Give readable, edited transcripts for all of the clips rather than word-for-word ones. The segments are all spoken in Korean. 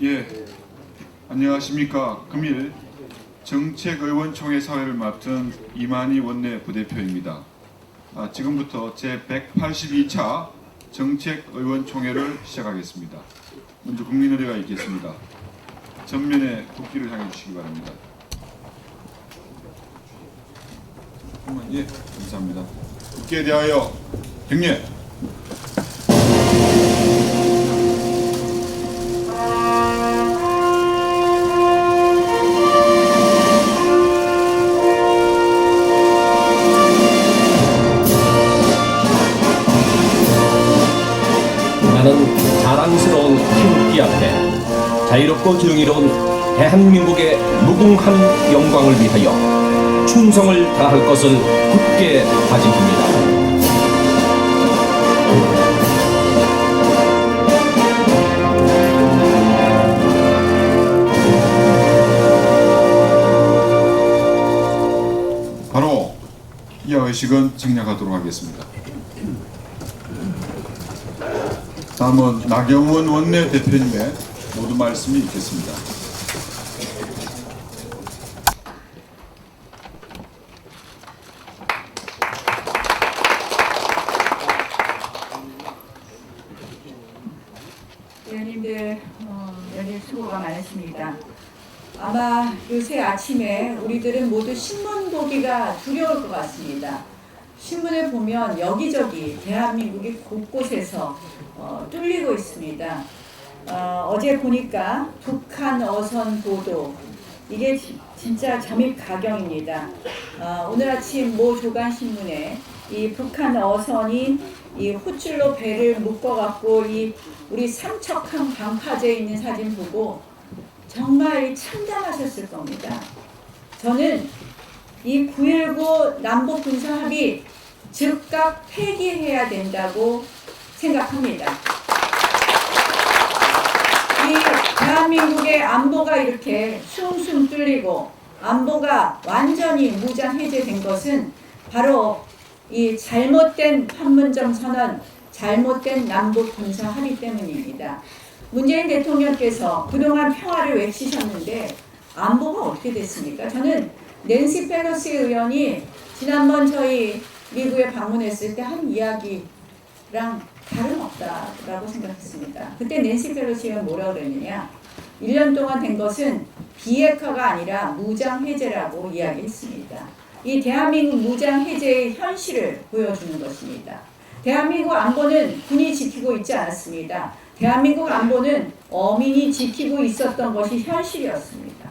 예, 안녕하십니까. 금일 정책의원총회 사회를 맡은 이만희 원내 부대표입니다. 지금부터 제182차 정책의원총회를 시작하겠습니다. 먼저 국민의례가 있겠습니다. 전면에 국기를 향해 주시기 바랍니다. 예, 감사합니다. 국기에 대하여 경례. 나는 자랑스러운 태극기 앞에 자유롭고 정의로운 대한민국의 무궁한 영광을 위하여 충성을 다할 것을 굳게 다짐합니다. 바로 이 의식은 정략하도록 하겠습니다. 다음은 나경원 원내대표님의 모두 말씀이 있겠습니다. 의원님들 여기 수고가 많으십니다. 아마 요새 아침에 우리들은 모두 신문 보기가 두려울 것 같습니다. 신문을 보면 여기저기 대한민국이 곳곳에서 뚫리고 있습니다. 어제 보니까 북한 어선 보도, 이게 진짜 잠입가경입니다. 오늘 아침 모 조간신문에 이 북한 어선이 이 호줄로 배를 묶어갖고 이 우리 삼척항 방파제에 있는 사진 보고 정말 참담하셨을 겁니다. 저는 이 9.19 남북군사합의 즉각 폐기해야 된다고 생각합니다. 이 대한민국의 안보가 이렇게 숭숭 뚫리고 안보가 완전히 무장 해제된 것은 바로 이 잘못된 판문점 선언, 잘못된 남북 군사 합의 때문입니다. 문재인 대통령께서 그동안 평화를 외치셨는데 안보가 어떻게 됐습니까? 저는 낸시 펠로시 의원이 지난번 저희 미국에 방문했을 때 한 이야기랑 다름없다라고 생각했습니다. 그때 낸시 펠로시 의원 뭐라고 그랬느냐? 1년 동안 된 것은 비핵화가 아니라 무장 해제라고 이야기했습니다. 이 대한민국 무장 해제의 현실을 보여주는 것입니다. 대한민국 안보는 군이 지키고 있지 않았습니다. 대한민국 안보는 어민이 지키고 있었던 것이 현실이었습니다.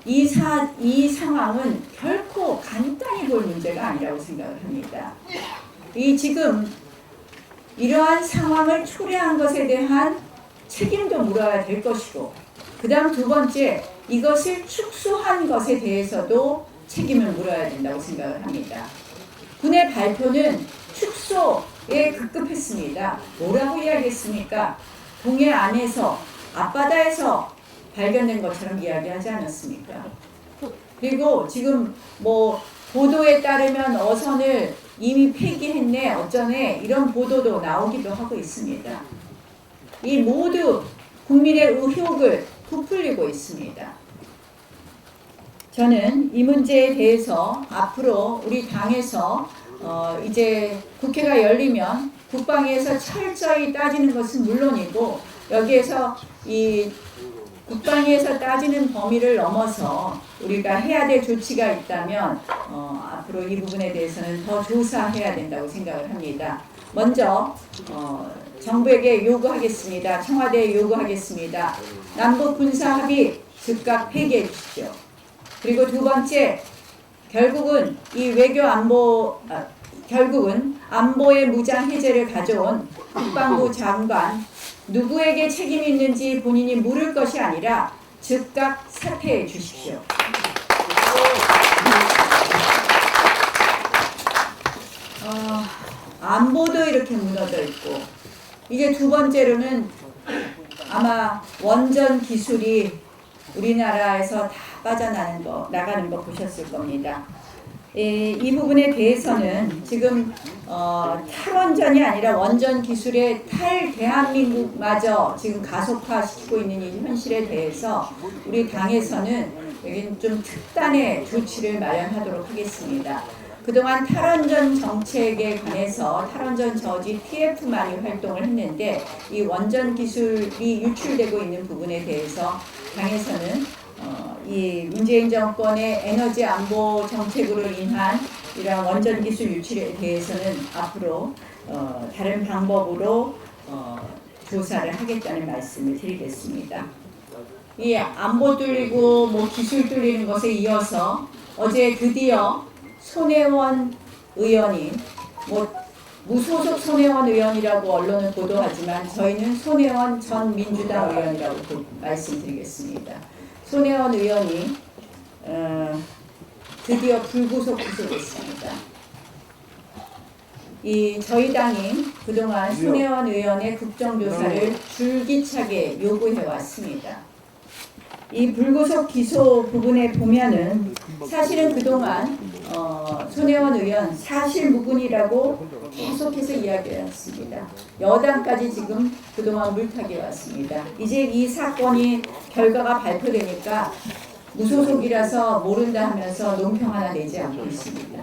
이 상황은 결코 간단히 볼 문제가 아니라고 생각을 합니다. 지금 이러한 상황을 초래한 것에 대한 책임도 물어야 될 것이고, 그 다음 두 번째, 이것을 축소한 것에 대해서도 책임을 물어야 된다고 생각을 합니다. 군의 발표는 축소에 급급했습니다. 뭐라고 이야기했습니까? 동해 안에서, 앞바다에서 발견된 것처럼 이야기하지 않았습니까? 그리고 지금 뭐 보도에 따르면 어선을 이미 폐기했네, 어쩌네, 이런 보도도 나오기도 하고 있습니다. 이 모두 국민의 의혹을 부풀리고 있습니다. 저는 이 문제에 대해서 앞으로 우리 당에서 이제 국회가 열리면 국방위에서 철저히 따지는 것은 물론이고, 여기에서 이 국방위에서 따지는 범위를 넘어서 우리가 해야 될 조치가 있다면 앞으로 이 부분에 대해서는 더 조사해야 된다고 생각을 합니다. 먼저 정부에게 요구하겠습니다. 청와대에 요구하겠습니다. 남북 군사 합의 즉각 폐기해 주십시오. 그리고 두 번째, 결국은 이 결국은 안보의 무장 해제를 가져온 국방부 장관 누구에게 책임이 있는지 본인이 물을 것이 아니라 즉각 사퇴해 주십시오. 안보도 이렇게 무너져 있고, 이제 두 번째로는 아마 원전 기술이 우리나라에서 다 나가는 거 보셨을 겁니다. 이 부분에 대해서는 지금 탈원전이 아니라 원전 기술의 탈대한민국마저 지금 가속화시키고 있는 이 현실에 대해서 우리 당에서는 여기는 좀 특단의 조치를 마련하도록 하겠습니다. 그동안 탈원전 정책에 관해서 탈원전 저지 TF만이 활동을 했는데 이 원전 기술이 유출되고 있는 부분에 대해서 당에서는 이 문재인 정권의 에너지 안보 정책으로 인한 이러한 원전 기술 유출에 대해서는 앞으로 다른 방법으로 조사를 하겠다는 말씀을 드리겠습니다. 이 안보 뚫리고 뭐 기술 뚫리는 것에 이어서 어제 드디어 손혜원 의원이 무소속 손혜원 의원이라고 언론은 보도하지만 저희는 손혜원 전 민주당 의원이라고 말씀드리겠습니다. 손혜원 의원이 드디어 불구속 기소됐습니다. 저희 당이 그동안 손혜원 의원의 국정조사를 줄기차게 요구해 왔습니다. 이 불구속 기소 부분에 보면은 사실은 그동안 손혜원 의원 사실무근이라고 계속해서 이야기해왔습니다. 여당까지 지금 그동안 물타기해 왔습니다. 이제 이 사건이 결과가 발표되니까 무소속이라서 모른다 하면서 논평 하나 내지 않고 있습니다.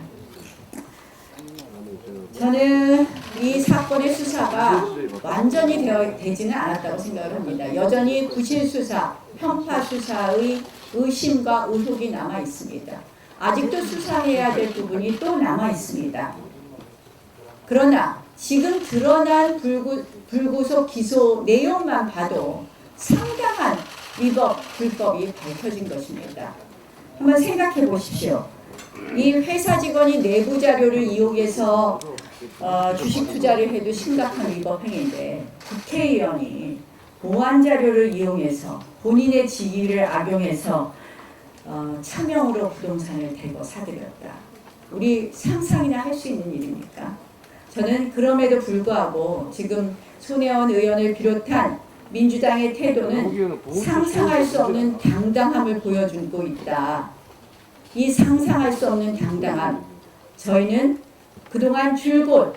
저는 이 사건의 수사가 완전히 되지는 않았다고 생각을 합니다. 여전히 구실수사, 편파수사의 의심과 의혹이 남아 있습니다. 아직도 수사해야 될 부분이 또 남아 있습니다. 그러나 지금 드러난 불구속 기소 내용만 봐도 상당한 위법, 불법이 밝혀진 것입니다. 한번 생각해 보십시오. 이 회사 직원이 내부 자료를 이용해서 주식 투자를 해도 심각한 위법 행위인데 국회의원이 보안 자료를 이용해서 본인의 지위를 악용해서 차명으로 부동산을 대거 사들였다. 우리 상상이나 할 수 있는 일입니까? 저는 그럼에도 불구하고 지금 손혜원 의원을 비롯한 민주당의 태도는 상상할 수 없는 당당함을 보여주고 있다. 이 상상할 수 없는 당당함, 저희는 그동안 줄곧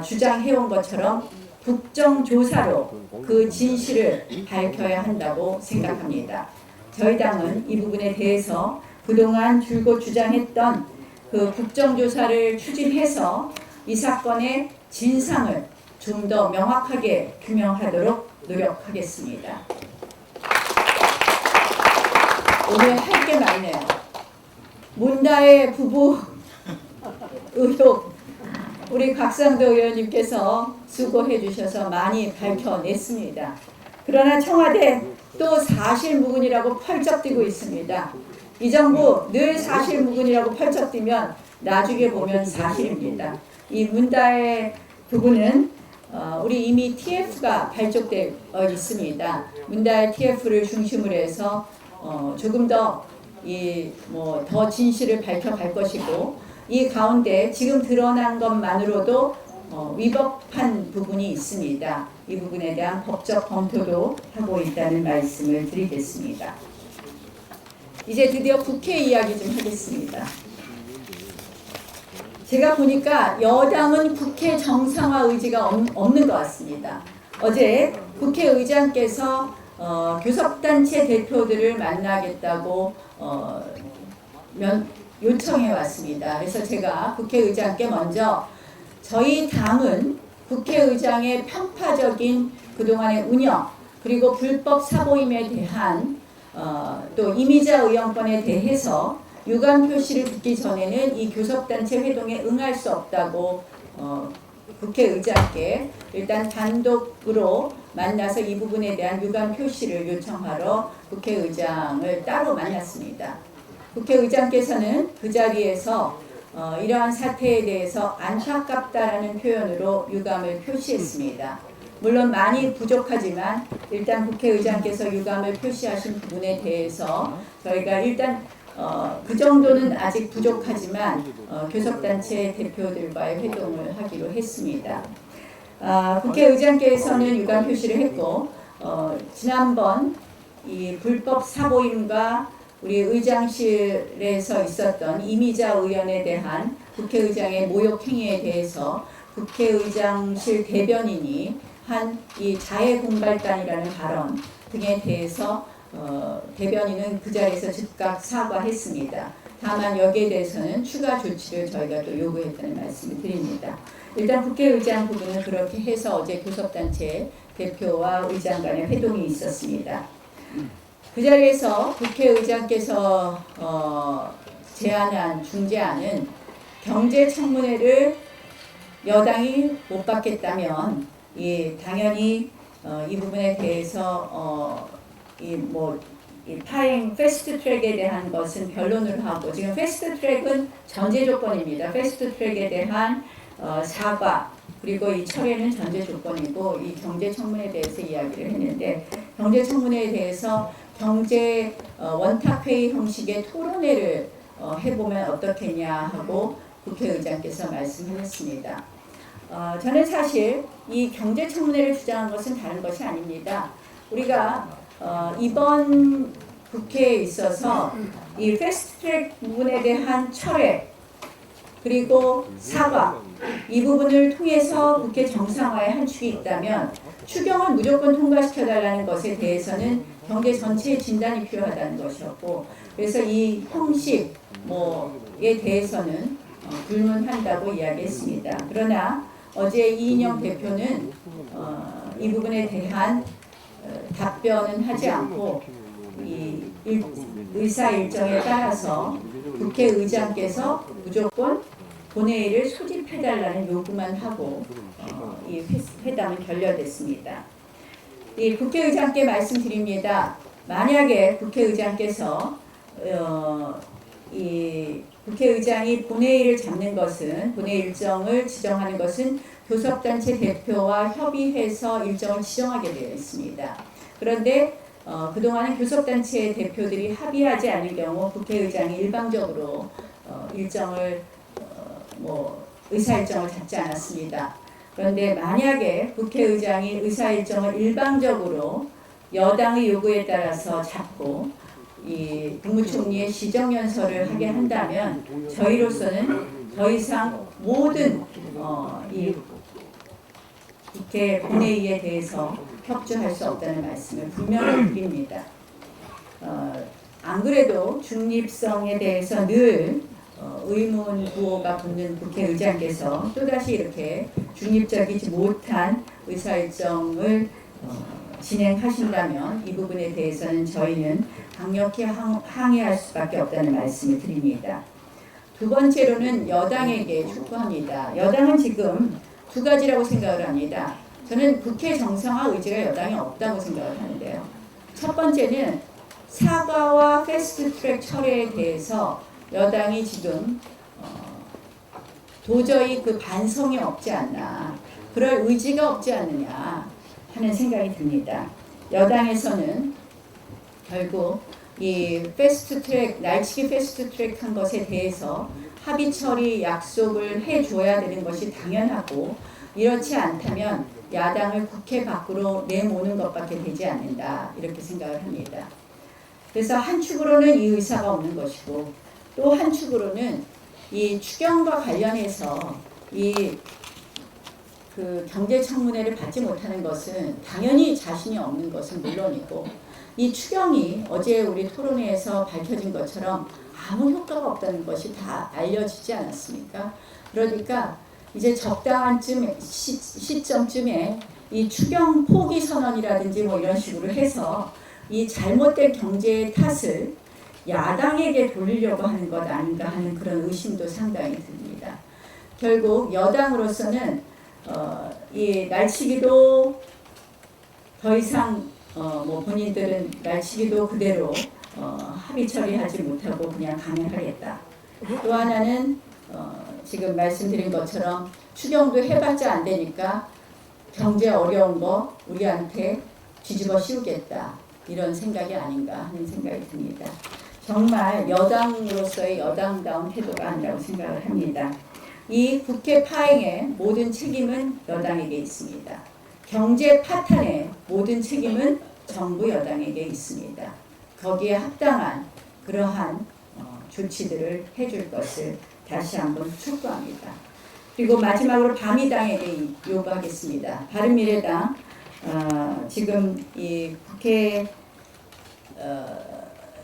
주장해온 것처럼 국정조사로 그 진실을 밝혀야 한다고 생각합니다. 저희 당은 이 부분에 대해서 그동안 줄곧 주장했던 그 국정조사를 추진해서 이 사건의 진상을 좀 더 명확하게 규명하도록 노력하겠습니다. 오늘 할 게 많네요. 문다의 부부 의혹 우리 곽상도 의원님께서 수고해 주셔서 많이 밝혀냈습니다. 그러나 청와대 또 사실무근이라고 펄쩍뛰고 있습니다. 이 정부 늘 사실무근이라고 펄쩍뛰면 나중에 보면 사실입니다. 이 문다의 부부는 우리 이미 TF가 발족되어 있습니다. 문다의 TF를 중심으로 해서 조금 더 더 진실을 밝혀갈 것이고 이 가운데 지금 드러난 것만으로도 위법한 부분이 있습니다. 이 부분에 대한 법적 검토도 하고 있다는 말씀을 드리겠습니다. 이제 드디어 국회 이야기 좀 하겠습니다. 제가 보니까 여당은 국회 정상화 의지가 없는 것 같습니다. 어제 국회의장께서 교섭단체 대표들을 만나겠다고 요청해 왔습니다. 그래서 제가 국회의장께 먼저 저희 당은 국회의장의 편파적인 그동안의 운영 그리고 불법 사보임에 대한 또 이미자 의원권에 대해서 유감 표시를 듣기 전에는 이 교섭단체 회동에 응할 수 없다고 국회의장께 일단 단독으로 만나서 이 부분에 대한 유감 표시를 요청하러 국회의장을 따로 만났습니다. 국회의장께서는 그 자리에서 이러한 사태에 대해서 안타깝다라는 표현으로 유감을 표시했습니다. 물론 많이 부족하지만 일단 국회의장께서 유감을 표시하신 부분에 대해서 저희가 일단 그 정도는 아직 부족하지만 교섭단체 대표들과의 회동을 하기로 했습니다. 국회의장께서는 유감 표시를 했고 지난번 이 불법 사보임과 우리 의장실에서 있었던 이미자 의원에 대한 국회의장의 모욕 행위에 대해서 국회의장실 대변인이 한 이 자해 공갈단이라는 발언 등에 대해서 대변인은 그 자리에서 즉각 사과했습니다. 다만 여기에 대해서는 추가 조치를 저희가 또 요구했다는 말씀을 드립니다. 일단 국회의장 부분은 그렇게 해서 어제 교섭단체 대표와 의장 간의 회동이 있었습니다. 그 자리에서 국회의장께서 제안한 중재안은 경제청문회를 여당이 못 받겠다면 당연히 이 부분에 대해서 이 파행 패스트트랙에 대한 것은 변론을 하고, 지금 패스트트랙은 전제 조건입니다. 패스트트랙에 대한 사과 그리고 이 철회는 전제 조건이고, 이 경제청문회에 대해서 이야기를 했는데, 경제청문회에 대해서 경제 원탁회의 형식의 토론회를 해보면 어떻겠냐 하고 국회의장께서 말씀하셨습니다. 저는 사실 이 경제청문회를 주장한 것은 다른 것이 아닙니다. 우리가 이번 국회에 있어서 이 패스트트랙 부분에 대한 철회 그리고 사과, 이 부분을 통해서 국회 정상화의 한 축이 있다면 추경을 무조건 통과시켜달라는 것에 대해서는 경제 전체의 진단이 필요하다는 것이었고, 그래서 이 형식에 대해서는 불문한다고 이야기했습니다. 그러나 어제 이인영 대표는 이 부분에 대한 답변은 하지 않고 이 의사 일정에 따라서 국회의장께서 무조건 본회의를 소집해달라는 요구만 하고 이 회담은 결렬됐습니다. 이 국회의장께 말씀드립니다. 만약에 국회의장께서 이 국회의장이 본회의를 잡는 것은, 본회의 일정을 지정하는 것은 교섭단체 대표와 협의해서 일정을 지정하게 되어 있습니다. 그런데 그동안은 교섭단체 대표들이 합의하지 않을 경우 국회의장이 일방적으로 일정을 의사일정을 잡지 않았습니다. 그런데 만약에 국회의장이 의사일정을 일방적으로 여당의 요구에 따라서 잡고 이 국무총리의 시정연설을 하게 한다면 저희로서는 더 이상 모든 이 국회 본회의에 대해서 협조할 수 없다는 말씀을 분명히 드립니다. 안 그래도 중립성에 대해서 늘 의문 부호가 붙는 국회의장께서 또다시 이렇게 중립적이지 못한 의사일정을 진행하신다면 이 부분에 대해서는 저희는 강력히 항의할 수밖에 없다는 말씀을 드립니다. 두 번째로는 여당에게 촉구합니다. 여당은 지금 두 가지라고 생각을 합니다. 저는 국회 정상화 의지가 여당이 없다고 생각을 하는데요. 첫 번째는 사과와 패스트트랙 철회에 대해서 여당이 지금 도저히 그 반성이 없지 않나, 그럴 의지가 없지 않느냐 하는 생각이 듭니다. 여당에서는 결국 이 패스트트랙, 날치기 패스트트랙 한 것에 대해서 합의 처리 약속을 해줘야 되는 것이 당연하고, 이렇지 않다면 야당을 국회 밖으로 내모는 것밖에 되지 않는다, 이렇게 생각을 합니다. 그래서 한 축으로는 이 의사가 없는 것이고, 또 한 축으로는 이 추경과 관련해서 그 경제청문회를 받지 못하는 것은 당연히 자신이 없는 것은 물론이고, 이 추경이 어제 우리 토론회에서 밝혀진 것처럼 아무 효과가 없다는 것이 다 알려지지 않았습니까? 그러니까 이제 적당한 시점쯤에 이 추경 포기 선언이라든지 이런 식으로 해서 이 잘못된 경제의 탓을 야당에게 돌리려고 하는 것 아닌가 하는 그런 의심도 상당히 듭니다. 결국 여당으로서는 이 날치기도 더 이상 본인들은 날치기도 그대로 합의 처리하지 못하고 그냥 강행하겠다. 또 하나는 지금 말씀드린 것처럼 추경도 해봤자 안 되니까 경제 어려운 거 우리한테 뒤집어 씌우겠다, 이런 생각이 아닌가 하는 생각이 듭니다. 정말 여당으로서의 여당다운 태도가 아니라고 생각을 합니다. 이 국회 파행의 모든 책임은 여당에게 있습니다. 경제 파탄의 모든 책임은 정부 여당에게 있습니다. 거기에 합당한 그러한 조치들을 해줄 것을 다시 한번 촉구합니다. 그리고 마지막으로 바미당에게 요구하겠습니다. 바른미래당 지금 이 국회에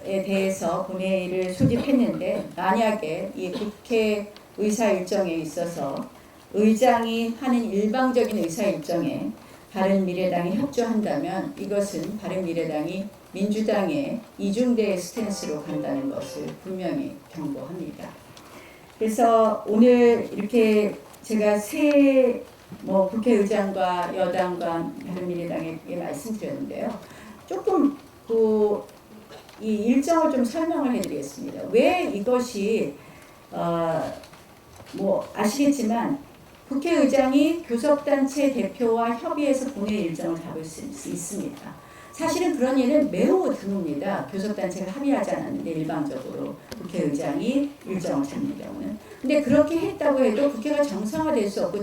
대해서 본회의를 소집했는데 만약에 이 국회 의사 일정에 있어서 의장이 하는 일방적인 의사 일정에 바른미래당이 협조한다면 이것은 바른미래당이 민주당의 이중대 스탠스로 간다는 것을 분명히 경고합니다. 그래서 오늘 이렇게 제가 국회의장과 여당과 바른미래당에게 말씀드렸는데요. 조금 이 일정을 좀 설명을 해드리겠습니다. 왜 이것이 아시겠지만 국회의장이 교섭단체 대표와 협의해서 본회의 일정을 잡을 수 있습니다. 사실은 그런 일은 매우 드뭅니다. 교섭단체가 합의하지 않았는데 일방적으로 국회의장이 일정을 잡는 경우는. 근데 그렇게 했다고 해도 국회가 정상화될 수 없고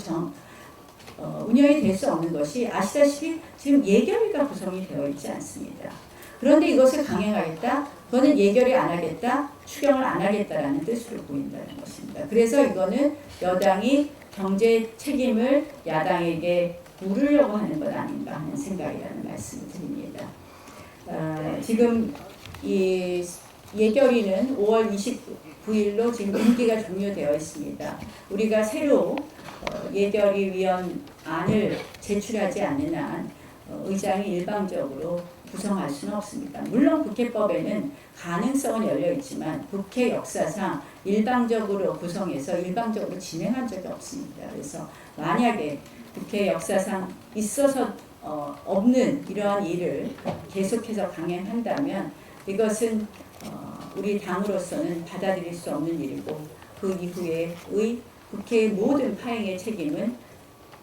운영이 될 수 없는 것이 아시다시피 지금 예결위가 구성이 되어 있지 않습니다. 그런데 이것을 강행하겠다, 그거는 예결위 안 하겠다, 추경을 안 하겠다라는 뜻으로 보인다는 것입니다. 그래서 이거는 여당이 경제 책임을 야당에게 물으려고 하는 것 아닌가 하는 생각이라는 말씀을 드립니다. 지금 이 예결위는 5월 29일로 지금 임기가 종료되어 있습니다. 우리가 새로 예결위 위원안을 제출하지 않는 한 의장이 일방적으로 구성할 수는 없습니다. 물론 국회법에는 가능성은 열려 있지만 국회 역사상 일방적으로 구성해서 일방적으로 진행한 적이 없습니다. 그래서 만약에 국회 역사상 있어서 없는 이러한 일을 계속해서 강행한다면 이것은 우리 당으로서는 받아들일 수 없는 일이고 그 이후의 국회의 모든 파행의 책임은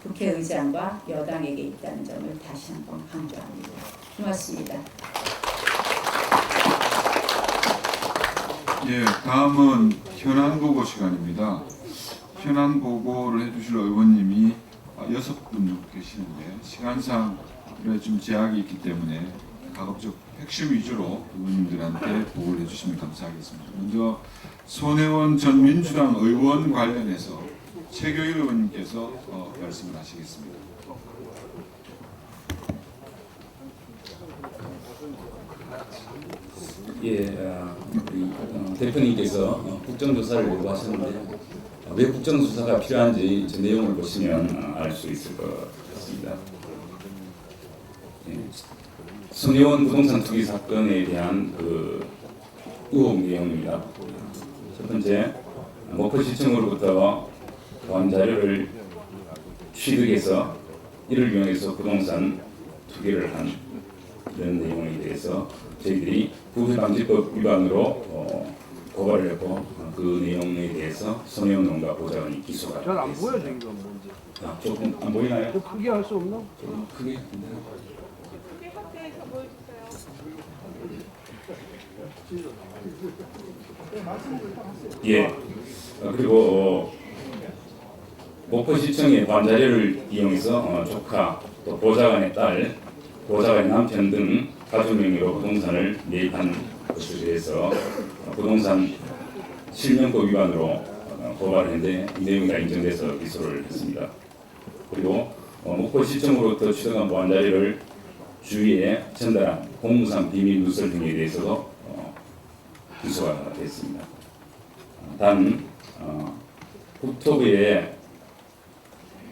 국회의장과 여당에게 있다는 점을 다시 한번 강조합니다. 고맙습니다. 예, 다음은 현안 보고 시간입니다. 현안 보고를 해주실 의원님이 6분 계시는데 시간상 좀 제약이 있기 때문에 가급적 핵심 위주로 의원님들한테 보고를 해주시면 감사하겠습니다. 먼저 손혜원 전 민주당 의원 관련해서 최교일 의원님께서 말씀을 하시겠습니다. 대표님께서 국정조사를 요구하셨는데 왜 국정조사가 필요한지 저 내용을 보시면 알 수 있을 것 같습니다. 손혜원 부동산 투기 사건에 대한 의혹 내용입니다. 첫 번째, 목포시청으로부터 보안 자료를 취득해서 이를 이용해서 부동산 투기를 한 이런 내용에 대해서 저희들이 부패방지법 위반으로 고발을 했고 그 내용에 대해서 손혜원 농가 보좌관이 기소가 됐습니다. 잘 안 보여 지금 뭔지. 조금 안 보이나요? 좀 크게 할 수 없나? 좀 크게. 크게 확대해서 보여주세요. 예. 그리고 목포시청의 보안 자료를 이용해서 조카, 또 보좌관의 딸, 보좌관의 남편 등 가족 명의로 부동산을 매입한 것에 대해서 부동산 실명법 위반으로 고발을 했는데 이 내용이 다 인정돼서 기소를 했습니다. 그리고 목포시청으로부터 취득한 보안 자료를 주위에 전달한 공무상 비밀 누설 등에 대해서도 기소가 됐습니다. 단 국토부에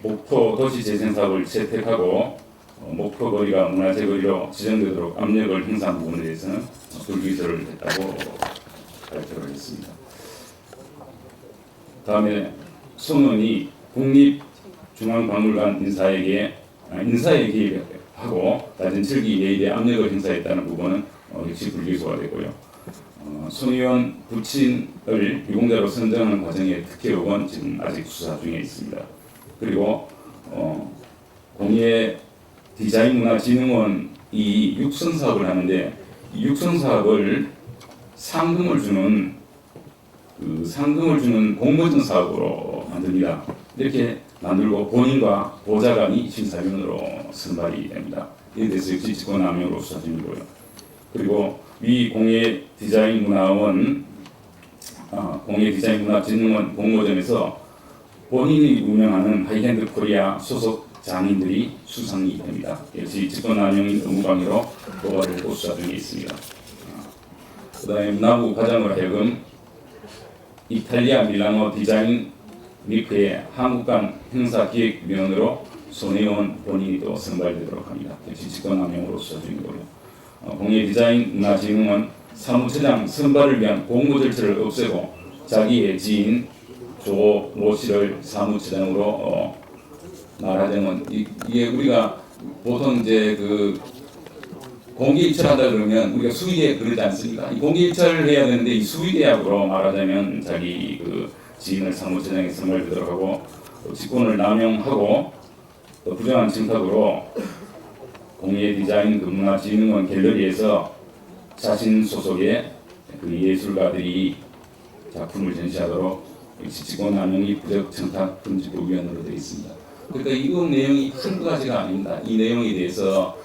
목포 도시재생사업을 채택하고 목포 거리가 문화재 거리로 지정되도록 압력을 행사한 부분에 대해서는 불기소를 했다고 발표를 했습니다. 다음에 손원이 국립중앙박물관 인사에 개입하고 낮은 철기 매입에 압력을 행사했다는 부분은 역시 불기소가 되고요. 손의원 부친을 유공자로 선정하는 과정의 특혜 의혹은 지금 아직 수사 중에 있습니다. 그리고 공예 디자인문화진흥원이 육성 사업을 하는데 이 육성 사업을 상금을 주는 공모전 사업으로 만듭니다. 이렇게 만들고 본인과 보좌관이 심사위원으로 선발이 됩니다. 이에 대해서 역시 직권남용으로 수사 중이고요. 그리고 위 공예디자인문화진흥원 공모전에서 본인이 운영하는 하이랜드 코리아 소속 장인들이 수상이 됩니다. 역시 직권남용 의무방해로 고발을 수사 중에 있습니다. 그다음에 문화부 과장으로 하여금 이탈리아 밀라노 디자인 위크의 한국관 행사기획위원으로 손혜원 본인이 또 선발되도록 합니다. 역시 직권남용으로 수사 중이고요. 공예디자인문화진흥원 사무처장 선발을 위한 공모 절차를 없애고 자기의 지인 조모 씨를 사무처장으로 말하자면 이게 우리가 보통 이제 그 공개 입찰한다 그러면 우리가 수의계 그러지 않습니까? 이 공개 입찰을 해야 되는데 이 수의계약으로 말하자면 자기 그 지인을 사무처장에 선발되도록 하고 또 직권을 남용하고 또 부정한 청탁으로 공예디자인 문화진흥원 갤러리에서 자신 소속의 그 예술가들이 작품을 전시하도록 직권남용이 부적 청탁 금지법 위반으로 되어 있습니다. 그러니까 이거 내용이 큰 가지가 아닙니다. 이 내용에 대해서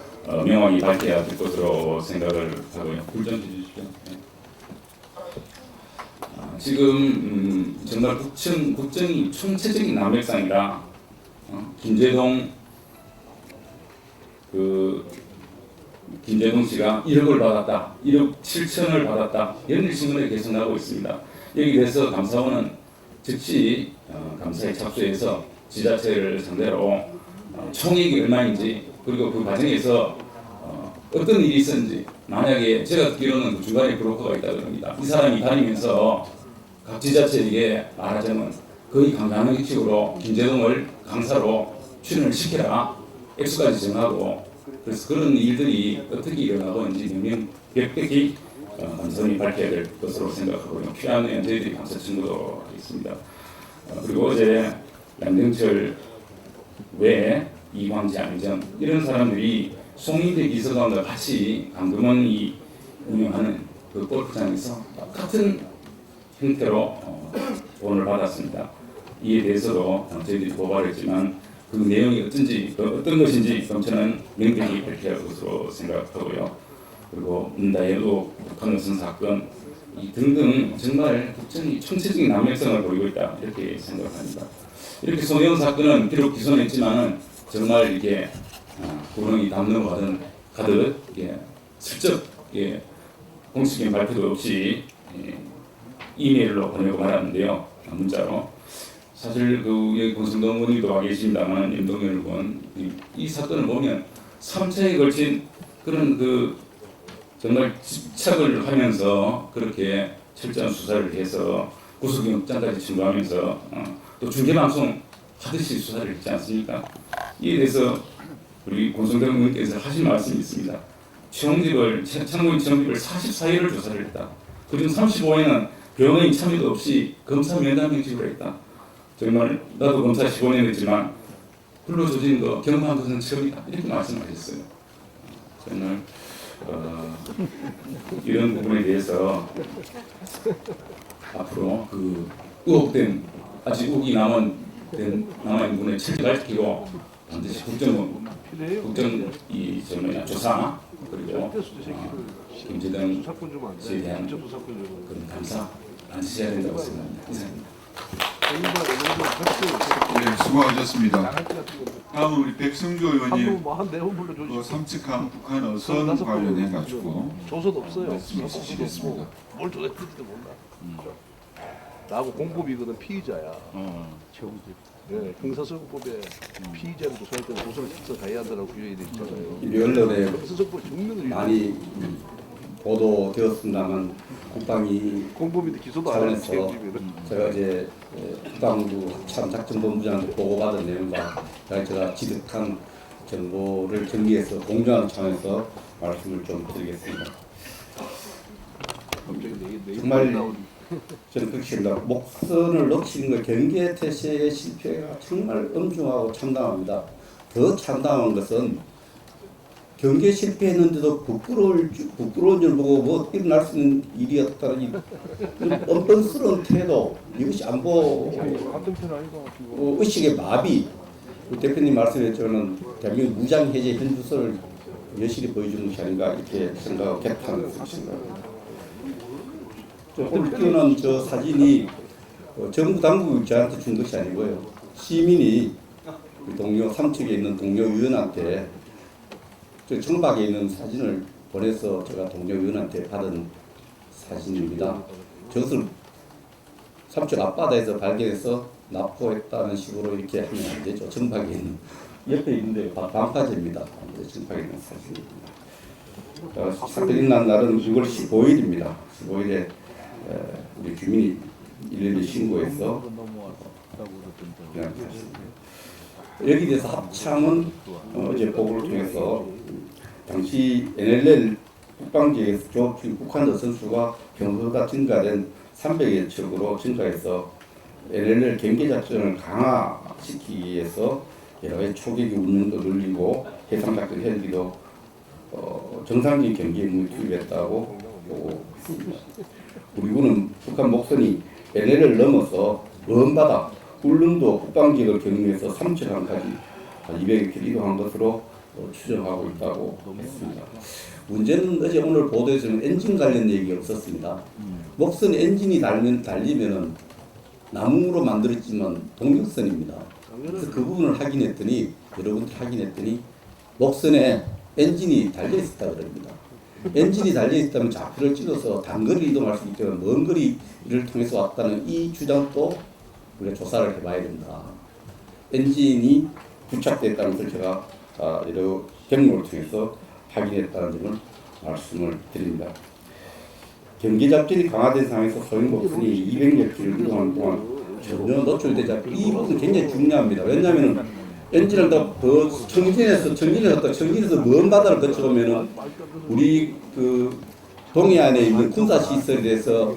명확히 밝혀야 될 것으로 생각을 하고요. 불 좀 해주십시오. 네. 지금 정말 국정이 총체적인 남획상이라 김재동 씨가 1억을 받았다, 1억 7천을 받았다, 이런 신문에 계속 나오고 있습니다. 여기 대해서 감사원은 즉시 감사에 착수해서 지자체를 상대로 총액이 얼마인지 그리고 그 과정에서 어떤 일이 있었는지 만약에 제가 듣기로는 그 중간에 브로커가 있다고 합니다. 이 사람이 다니면서 각 지자체에게 말하자면 거의 강간하는 식으로 김재동을 강사로 출연을 시켜라 액수까지 정하고 그래서 그런 일들이 어떻게 일어나고 있는지 명명백백히 감사원이 밝혀야 될 것으로 생각하고요. 필요하면 저희들이 감사 청구도 하겠습니다. 그리고 어제 양정철 외에 이광재, 안희정 이런 사람들이 송인대 비서관과 같이 강금원이 운영하는 그 골프장에서 똑같은 형태로 돈을 받았습니다. 이에 대해서도 저희들이 고발했지만 그 내용이 어떤 것인지 검찰은 명백히 밝혀야 할 것으로 생각하고요. 그리고 문다혜도 북한 우선 사건 등등 정말 국정이 총체적인 남획성을 보이고 있다 이렇게 생각합니다. 이렇게 손혜원 사건은 비록 기소했지만은 정말 이게 구렁이 담 넘어가듯 슬쩍 공식적인 발표도 없이 이메일로 보내고 말았는데요. 문자로. 사실 그 여기 권성동 의원님도 와 계십니다만 임동현 의원 이 사건을 보면 3차에 걸친 그런 그 정말 집착을 하면서 그렇게 철저한 수사를 해서 구속영장까지 청구하면서 또 중계방송 하듯이 수사를 했지 않습니까? 이에 대해서 우리 권성동 의원께서 하신 말씀이 있습니다. 창고인 청집을 44회를 조사를 했다. 그중 35회는 변호인 참여도 없이 검사 면담 형식으로 했다. 정말 나도 검사 15년 했지만 불러조진 거 경험한 것은 처음이다. 이렇게 말씀하셨어요. 정말 이런 부분에 대해서 앞으로 그 의혹된 아직 의혹이 남은 부분에 철저히 밝히고 반드시 국정 조사 그리고 김재동 씨에 대한 그런 감사 반드시 해야 된다고 생각합니다. 이상입니다. 네, 수고하셨습니다. 다음은 우리 백승주 의원님 한네번 불러주시죠. 삼측한 북한 어선 관련해 가지고 조서도 없어요. 말씀 주시겠습니다. 뭘 조사했는지도 몰라. 나하고 공법이거든 피의자야. 네, 형사소송법에 피의자를 조사할 때는 조서를 작성해야 한다고 규정이 되어 있잖아요. 언론에 형사소송법 증명을 많이 보도되었습니다만 국방위 공법인데 기소도 안 하는 차원에서 제가 이제 국방부 참작전본부장한테 보고받은 내용과 제가 취득한 정보를 정리해서 공유하는 차원에서 말씀을 좀 드리겠습니다. 정말 저는 그렇게 생각합니다. 목선을 놓치는 것 경계 태세의 실패가 정말 엄중하고 참담합니다. 더 참담한 것은 경계 실패했는데도 부끄러운 줄 보고 뭐 일어날 수 있는 일이었다는 뻔뻔스러운 태도, 이것이 안보 의식의 마비. 대표님 말씀했지만 대한민국 무장 해제 현주소를 여실히 보여주는 것이 아닌가 이렇게 생각하고 개탄을 했습니다. 오늘 띄우는 저 사진이 정부 당국이 저한테 준 것이 아니고요. 시민이 동료 삼척에 있는 동료 의원한테 저 청박에 있는 사진을 보내서 제가 동료 의원한테 받은 사진입니다. 저것을 삼척 앞바다에서 발견해서 납포했다는 식으로 이렇게 하면 안 되죠. 청박에 있는 옆에 있는데 반파제입니다. 청박에 있는 사진입니다. 사건이 난 날은 6월 15일입니다. 15일에 우리 주민이 112 신고해서 그냥 여기 대해서 합참은 어제 보고를 통해서 당시 NLL 국방지역에서 북한 선수가 병사가 증가된 300여 척으로 증가해서 NLL 경계 작전을 강화시키기 위해서 여러 가지 초계기 운영도 늘리고 해상 작전 헬기도 정상적인 경기에 투입했다고 보고 있습니다. 우리 군은 북한 목선이 NLL을 넘어서 먼바다 울릉도 국방지역을 경유해서 삼척항까지 200km 이동한 것으로 추정하고 있다고 했습니다. 문제는 어제 오늘 보도에서는 엔진 관련 얘기가 없었습니다. 목선 엔진이 달리면은 나무로 만들었지만 동력선입니다. 그래서 그 부분을 확인했더니 여러분들 확인했더니 목선에 엔진이 달려 있었다 그럽니다. 엔진이 달려 있다면 좌표를 찍어서 단거리 이동할 수 있기 때문에 먼 거리를 통해서 왔다는 이 주장도 우리가 조사를 해봐야 된다. 엔진이 부착됐다는 것을 제가 여러 경로를 통해서 확인했다는 점을 말씀을 드립니다. 경계 작전이 강화된 상황에서 소형 목선이 200여 km 이동하는 동안 전혀 노출되지 않고 이 부분 굉장히 중요합니다. 왜냐하면 엔진을 더 청진에서 먼 바다를 거쳐오면은 우리 그 동해안에 있는 군사 시설에 대해서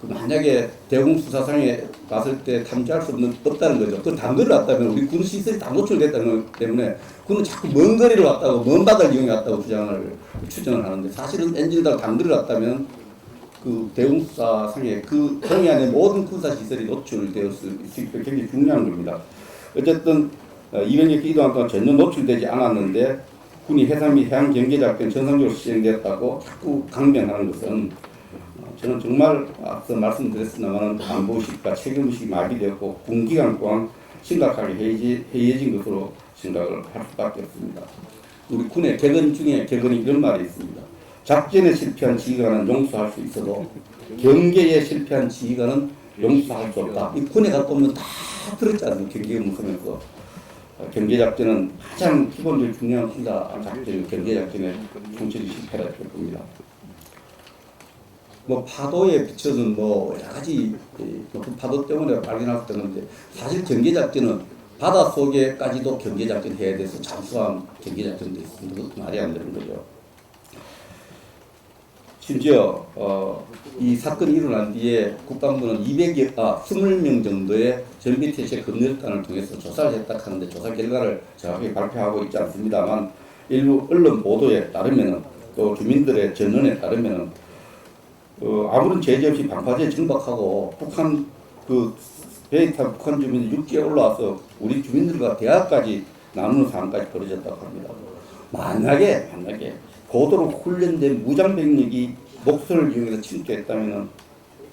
만약에 대공수사상에 갔을 때 탐지할 수 없다는 거죠. 그 단거리를 왔다면 우리 군 시설이 다 노출됐다는 것 때문에 그는 자꾸 먼 거리를 왔다고 먼 바다를 이용해 왔다고 추정을 하는데 사실은 엔진을 단거리를 왔다면 그 대공수사상에 그 동해안의 모든 군사 시설이 노출되어 있기 때문에 굉장히 중요한 겁니다. 어쨌든 200여 이동한 동안 전혀 노출되지 않았는데 군이 해상 및 해양 경계 작전 정상적으로 시행됐다고 자꾸 강변하는 것은 저는 정말 앞서 말씀드렸습니다만 안보의식과 책임의식이 마비되었고 군기간 동안 심각하게 해이해진 것으로 생각을 할 수밖에 없습니다. 우리 군의 격언 중에 격언이 이런 말이 있습니다. 작전에 실패한 지휘관은 용서할 수 있어도 경계에 실패한 지휘관은 용서할 수 없다. 이 군에 갔다 오면 다 들었지 않습니까? 경계 문서면서 경계 작전은 가장 기본적으로 중요한 군사 작전이 경계 작전의 총체적 실패라 할 겁니다. 뭐 파도에 비춰는 뭐 여러 가지 높은 파도 때문에 발견할 수 있는데 사실 경계 작전은 바다 속에까지도 경계 작전 해야 돼서 잠수함 경계 작전도 있습니다. 그것도 말이 안 되는 거죠. 심지어 이 사건이 일어난 뒤에 국방부는 20명 정도의 전비태세 검열단을 통해서 조사를 했다 하는데 조사 결과를 정확하게 발표하고 있지 않습니다만 일부 언론 보도에 따르면은 또 주민들의 전언에 따르면은 아무런 제재 없이 방파제에 정박하고 북한 그 배에 탄 북한 주민이 육지에 올라와서 우리 주민들과 대화까지 나누는 상황까지 벌어졌다고 합니다. 만약에 고도로 훈련된 무장병력이 목선을 이용해서 침투했다면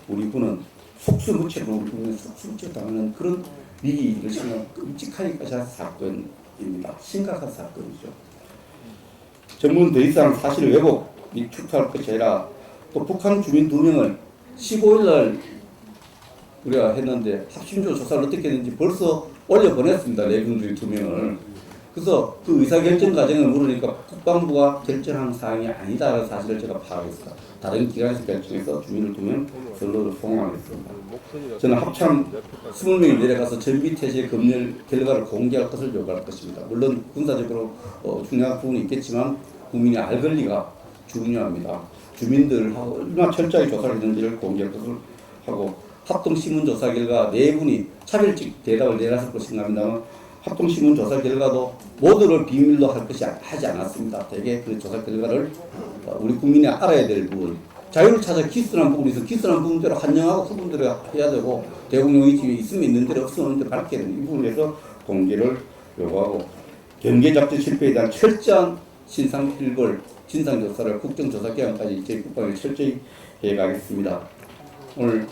우리 군은 속수무책으로 우리 군은 속수무책당하는 그런 위기를 생각 끔찍하기까지 한 사건입니다. 심각한 사건이죠. 정부는 더 이상 사실 왜곡이 축소할 것이 아니라 또 북한 주민 2명을 15일날 우리가 했는데 합심조 조사를 어떻게 했는지 벌써 올려보냈습니다. 내군 중에 2명을. 그래서 그 의사결정 과정을 물으니까 국방부가 결정한 사항이 아니다라는 사실을 제가 파악했습니다. 다른 기관에서 결정해서 주민을 2명 선로를 송환했습니다. 저는 합참 20명이 내려가서 전비태세 검열 결과를 공개할 것을 요구할 것입니다. 물론 군사적으로 중요한 부분이 있겠지만 국민이 알 권리가 중요합니다. 주민들하고 얼마나 철저하게 조사를 했는지를 공개할 것을 하고 합동신문조사 결과 4분이 차별적 대답을 내놨을 것을 생각합니다만 합동신문조사 결과도 모두를 비밀로 할 것이 하지 않았습니다. 대개 그 조사 결과를 우리 국민이 알아야 될 부분 자유를 찾아 기술한 부분이 있어 기술한 부분대로 한정하고 그 부분대로 해야 되고 대공용 의지가 있으면 있는 대로 없으면 없는 대로 밝혀야 되는 이 부분에서 공개를 요구하고 경계작전 실패에 대한 철저한 신상 필벌, 진상조사를 국정조사기관까지 저희 국방이 철저히 해가겠습니다. 오늘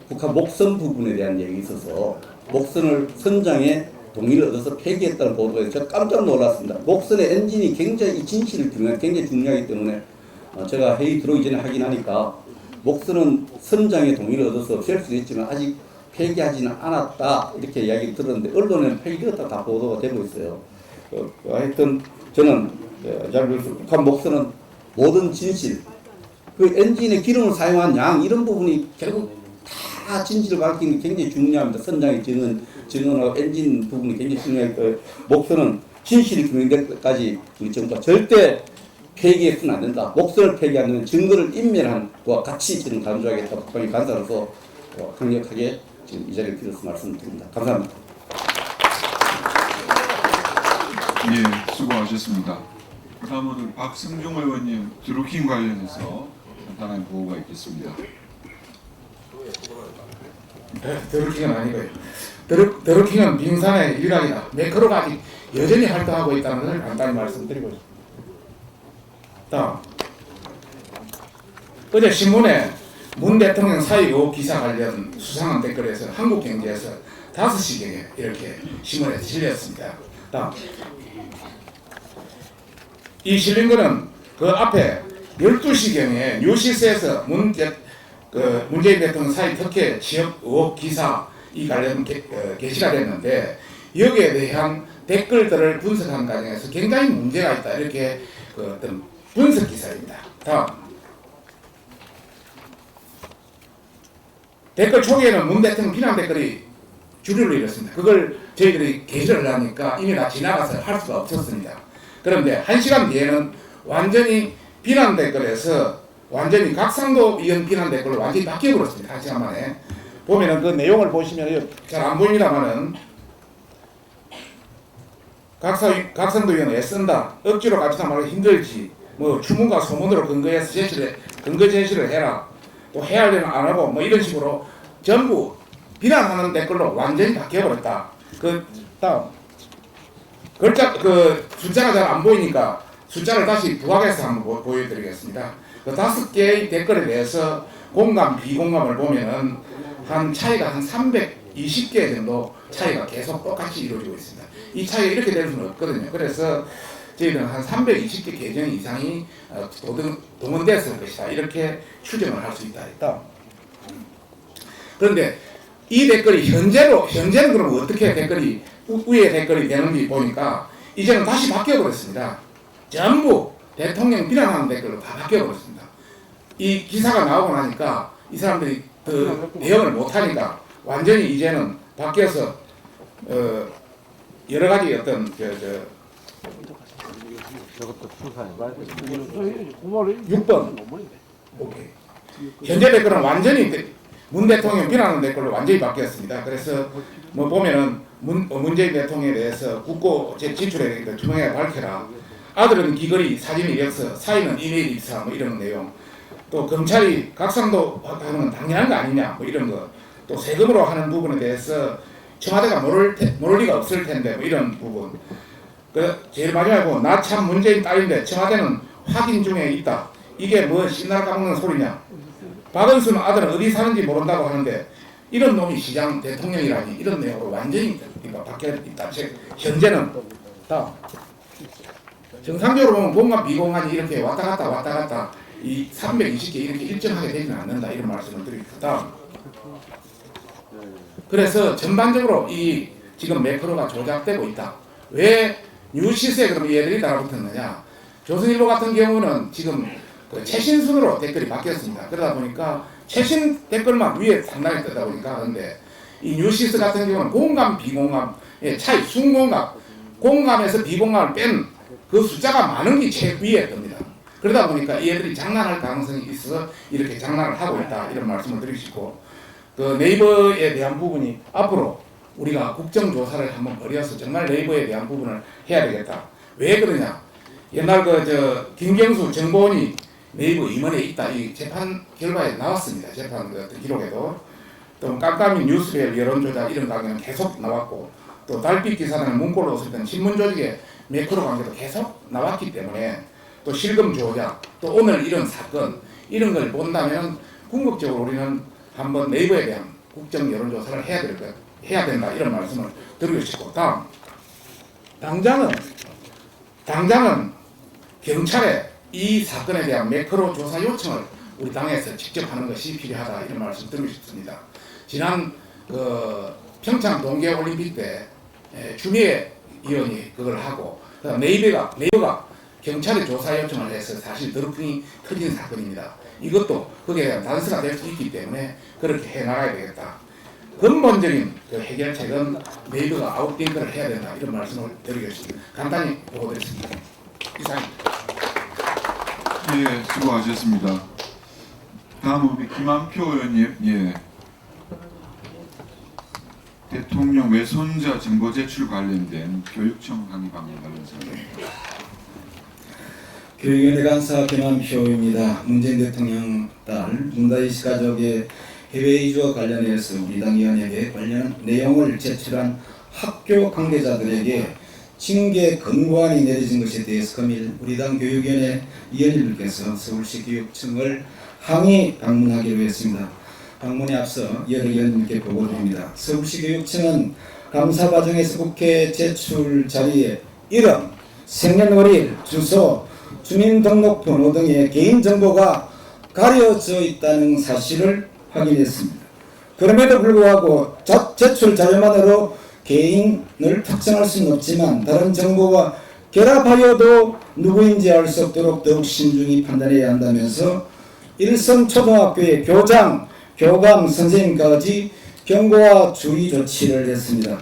북한 목선 부분에 대한 얘기 있어서 목선을 선장에 동의를 얻어서 폐기했다는 보도가 있어서 제가 깜짝 놀랐습니다. 목선의 엔진이 굉장히 이 진실을 규명하기 굉장히 중요하기 때문에 제가 회의 들어오기 전에 확인하니까 목선은 선장의 동의를 얻어서 없앨 수도 있지만 아직 폐기하지는 않았다 이렇게 이야기를 들었는데 언론에는 폐기되었다 다 보도가 되고 있어요. 하여튼 저는 잘 모르겠어요. 북한 목선은 모든 진실, 그 엔진의 기름을 사용한 양 이런 부분이 결국 다 진실을 밝히는 게 굉장히 중요합니다. 선장의 증언하고 엔진 부분이 굉장히 중요하니까 목선은 진실이 규명될 때까지 우리 정부가 절대 폐기해서는 안 된다. 목선을 폐기하는 증거를 인멸한 것과 같이 저는 강조하겠다. 국방위 간사로서 강력하게 지금 이 자리를 빌어서 말씀드립니다. 감사합니다. 예, 수고하셨습니다. 다음으로 박승종 의원님 드루킹 관련해서 간단한 보고가 있겠습니다. 드루킹은 아니고요. 드루킹은 빙산의 일각이다. 매크로가 아직 여전히 활동하고 있다는 것을 간단히 말씀드리고 있습니다. 다음, 어제 신문에 문 대통령 사의 의혹 기사 관련 수상한 댓글에서 한국경제에서 5시경에 이렇게 신문에 실렸습니다. 다음, 이 실린 거는 그 앞에 12시경에 뉴시스에서 문재인 대통령 사의 특혜 지역 의혹 기사 이 관련 게시가 됐는데 여기에 대한 댓글들을 분석한 과정에서 굉장히 문제가 있다 이렇게 그 어떤 분석 기사입니다. 다음, 댓글 초기에는 문 대통령 비난 댓글이 주류를 이뤘습니다. 그걸 저희들이 게시를 하니까 이미 다 지나가서 할 수가 없었습니다. 그런데 1시간 뒤에는 완전히 비난 댓글에서 완전히 각상도 이은 비난 댓글로 완전히 바뀌어버렸습니다. 1시간 만에. 보면은 그 내용을 보시면 잘 안 보입니다만은 각상도 의원 애쓴다. 억지로 갑시다 말하기 힘들지. 뭐 추문과 소문으로 근거해서 근거 제시를 해라. 또 해야 할 일은 안 하고 뭐 이런 식으로 전부 비난하는 댓글로 완전히 바뀌어버렸다. 그 다음 글자 그 숫자가 잘 안 보이니까 숫자를 다시 부각해서 한번 보여드리겠습니다. 그 5개의 댓글에 대해서 공감, 비공감을 보면은 한 차이가 한 320개 정도 차이가 계속 똑같이 이루어지고 있습니다. 이 차이가 이렇게 될 수는 없거든요. 그래서 저희는 한 320개 계정 이상이 동원됐을 것이다. 이렇게 추정을 할 수 있다. 했다. 그런데 이 댓글이 현재는 그럼 어떻게 댓글이 위에 댓글이 되는지 보니까 이제는 다시 바뀌어버렸습니다. 전부 대통령 비난하는 댓글로 다 바뀌어버렸습니다. 이 기사가 나오고 나니까 이 사람들이 그 내용을 못하니까 완전히 이제는 바뀌어서 여러 가지 어떤 6번 오케이. 현재 댓글은 완전히 문 대통령 비난하는 댓글로 완전히 바뀌었습니다. 그래서 뭐 보면은 문재인 대통령에 대해서 국고 지출에 대해서 투명하게 밝혀라. 아들은 귀걸이 사진 이력서, 사인은 이메일 입사 뭐 이런 내용. 또 검찰이 각상도 하는 건 당연한 거 아니냐 뭐 이런 거. 또 세금으로 하는 부분에 대해서 청와대가 모를 리가 없을 텐데 뭐 이런 부분. 그 제일 마지막으로 나 참 문재인 딸인데 청와대는 확인 중에 있다. 이게 뭐 신날 까먹는 소리냐. 박은순 아들은 어디 사는지 모른다고 하는데 이런 놈이 시장 대통령이라니 이런 내용으로 완전히 바뀌어 있다. 현재는 다 정상적으로 보면 공감 비공감이 이렇게 왔다 갔다 이 320개 이렇게 일정하게 되지는 않는다 이런 말씀을 드립니다. 그래서 전반적으로 이 지금 매크로가 조작되고 있다. 왜 뉴시스에 그럼 얘들이 달라붙었느냐? 조선일보 같은 경우는 지금 그 최신 순으로 댓글이 바뀌었습니다. 그러다 보니까 최신 댓글만 위에 상당히 뜨다 보니까 그런데 이 뉴시스 같은 경우는 공감 비공감의 차이, 순공감, 공감에서 비공감을 뺀 그 숫자가 많은 게 최위에 뜹니다. 그러다 보니까 얘들이 장난할 가능성이 있어서 이렇게 장난을 하고 있다 이런 말씀을 드리시고 그 네이버에 대한 부분이 앞으로 우리가 국정조사를 한번 벌여서 정말 네이버에 대한 부분을 해야 되겠다. 왜 그러냐? 옛날 김경수 정보원이 네이버 임원에 있다 이 재판 결과에 나왔습니다. 재판 기록에도 또 깜깜이 뉴스별 여론조작 이런 강의는 계속 나왔고 또 달빛 기사는 문고로 썼던 신문 조직의 매크로 관계도 계속 나왔기 때문에 또 실금 조작, 또 오늘 이런 사건 이런 걸 본다면 궁극적으로 우리는 한번 네이버에 대한 국정 여론조사를 해야 된다 이런 말씀을 드리고 싶고, 다음 당장은 경찰에 이 사건에 대한 매크로 조사 요청을 우리 당에서 직접 하는 것이 필요하다 이런 말씀 드리고 싶습니다. 지난 평창 동계올림픽 때 추미애 의원이 그걸 하고, 그다음 네이버가 경찰에 조사 요청을 해서 사실 드루킹이 터진 사건입니다. 이것도 거기에 대한 단서가 될 수 있기 때문에 그렇게 해나가야 되겠다. 근본적인 그 해결책은 네이버가 아웃링크를 해야 된다 이런 말씀을 드리겠습니다. 간단히 보고드리겠습니다. 이상입니다. 예, 수고하셨습니다. 다음 우리 김한표 의원님. 예. 대통령 외손자 정보 제출 관련된 교육청 항의 방문 관련 사항. 교육위원회 간사 김한표입니다. 문재인 대통령 딸 문다희씨 가족의 해외 이주와 관련해서 우리 당 의원에게 관련 내용을 제출한 학교 관계자들에게 징계 권고안이 내려진 것에 대해서 금일 우리 당 교육위원회 위원님들께서 서울시 교육청을 항의 방문하기로 했습니다. 방문에 앞서 여러 의원님께 보고드립니다. 서울시 교육청은 감사 과정에서 국회 제출 자리에 이름, 생년월일, 주소, 주민등록번호 등의 개인정보가 가려져 있다는 사실을 확인했습니다. 그럼에도 불구하고 제출 자료만으로 개인을 특정할 수는 없지만 다른 정보와 결합하여도 누구인지 알 수 없도록 더욱 신중히 판단해야 한다면서 일선 초등학교의 교장, 교감, 선생님까지 경고와 주의 조치를 했습니다.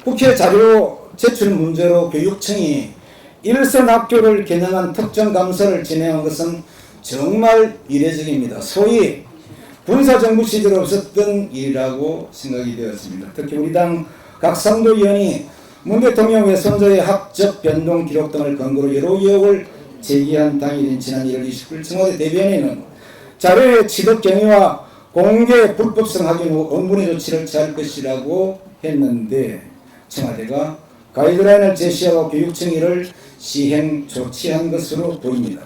국회 자료 제출 문제로 교육청이 일선 학교를 겨냥한 특정 감사를 진행한 것은 정말 이례적입니다. 소위 군사정부 시절에 없었던 일이라고 생각이 되었습니다. 특히 우리 당 각상도 의원이 문 대통령 외손자의 학적 변동 기록 등을 근거로 여러 의혹을 제기한 당일인 지난 1월 29일 청와대 대변인은 자료의 취득 경위와 공개 불법성 확인 후 원분의 조치를 취할 것이라고 했는데 청와대가 가이드라인을 제시하고 교육청이 이를 시행 조치한 것으로 보입니다.